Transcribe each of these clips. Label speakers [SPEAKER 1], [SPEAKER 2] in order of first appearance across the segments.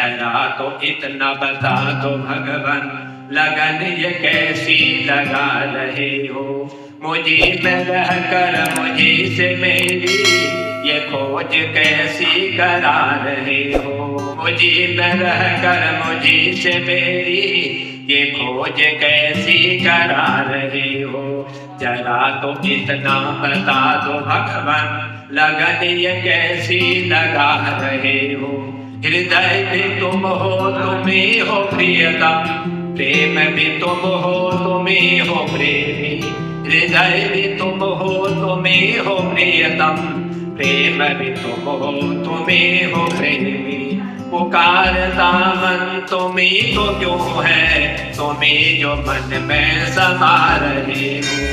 [SPEAKER 1] जरा तो इतना बता दो भगवान, लगन ये कैसी लगा रहे हो। मुझे में रह कर मुझे से मेरी ये खोज कैसी करा रहे हो। मुझे में रह कर मुझे से मेरी ये खोज कैसी करा रहे हो। जरा तो इतना बता दो भगवान, लगन ये कैसी लगा रहे हो। हृदय भी तुम हो, तुम्हें हो प्रियतम, प्रेम भी तुम हो, तुम्हें हो प्रेमी। हृदय भी तुम हो, तुम्हें हो प्रियतम, प्रेम भी तुम हो, तुम्हें हो प्रेमी। पुकारता मन तुम्हें तो क्यों है, तुम्हें जो मन में समा रहे हो।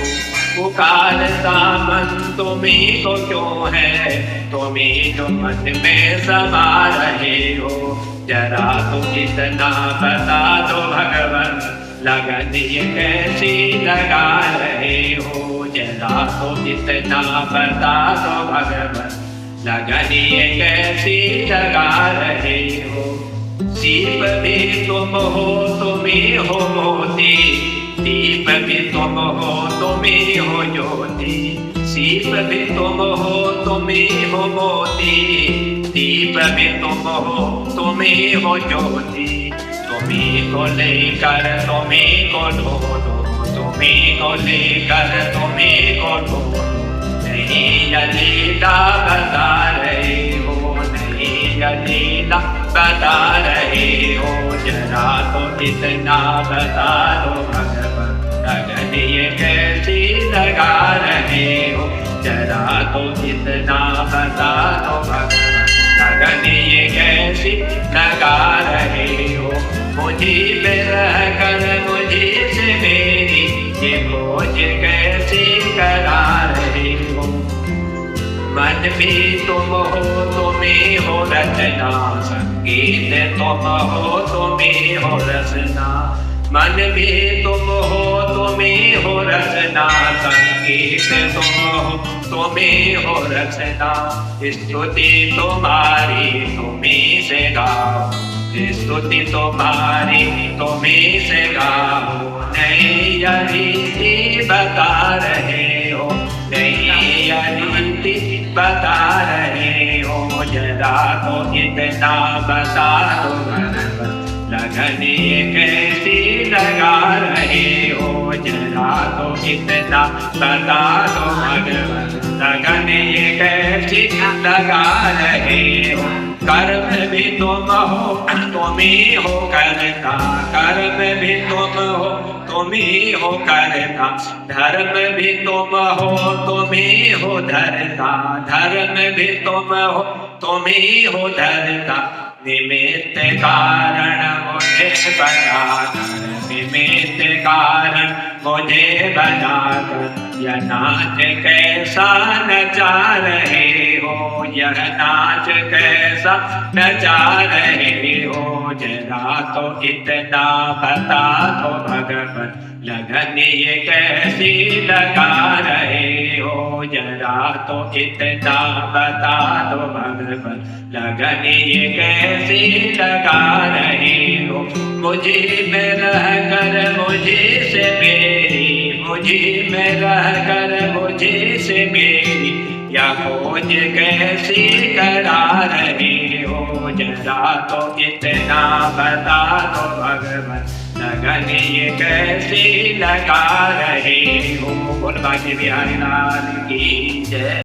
[SPEAKER 1] पुकारता मन तुम्हें तो क्यों है, तुम्हें जो मन में समा रहे हो। जरा तो इतना बता दो भगवान, लगन ये कैसी लगा रहे हो। जरा तो इतना बता दो भगवान, लगन ये कैसी लगा रहे हो। दीप भी तुम हो, तुम्हें हो मोती, दीप भी तुम हो, तुम्हें हो ज्योति। दीप भी तुम हो, तुम्हें हो मोती, दीप भी तुम हो, तुम्हें हो ज्योति। तुम्हें को लेकर तुम्हें को ढूंढो, तुम्हें को लेकर तुम्हें को ढूंढो। नहीं लीला बता रहे हो, नहीं लीला बता रहे हो। जरा तो इतना बता दो भगवान, लगन ये कैसी लगा रहे हो। जरा तो इतना बता दो भगवान, लगन ये कैसी लगा रहे हो। मुझे पे रह कर मुझे से मेरी ये खोज कैसी करा रहे हो। मन भी तुम हो, तुम्हें हो रचना, संगीत तुम हो, तुम्हें हो रचना। मन भी तुम हो, तुम्हें हो रचना, संगीत तुम हो, तुम्हें हो रचना। स्तुति तुम्हारी तुम्हीं से गाओ, स्तुति तुम्हारी तुम्हीं से गाओ। नहीं रीति बता रहे हो, नहीं रीति बता रहे हो। जरा तो इतना बता दो भगवान, लगन ये कैसी लगा रहे हो। जरा तो इतना बता दो भगवान, लगन ये कैसी लगा रहे हो। कर्म भी तुम हो, तुम्हीं हो करता, कर्म भी तुम हो, तुम्हीं हो करता। धर्म भी तुम हो, तुम्हीं हो धरता, धर्म भी तुम हो, तुम्हीं हो धरता। निमित्त कारण मुझे बनाकर, निमित्त कारण मुझे बनाकर। यह नाच कैसा नचा रहे हो, यह नाच कैसा नचा रहे हो। जरा तो इतना बता दो भगवान, लगन ये कैसी लगा रहे हो। जरा तो इतना बता दो भगवान, लगन ये कैसी लगा रहे हो। मुझे में रह कर मुझे से मेरी, मुझे में रह कर मुझे से मेरी या खोज कैसी करा रहे हो। जरा तो इतना बता दो भगवान, लगन ये कैसी लगा रहे हो। बोल बांके बिहारी लाल की जय।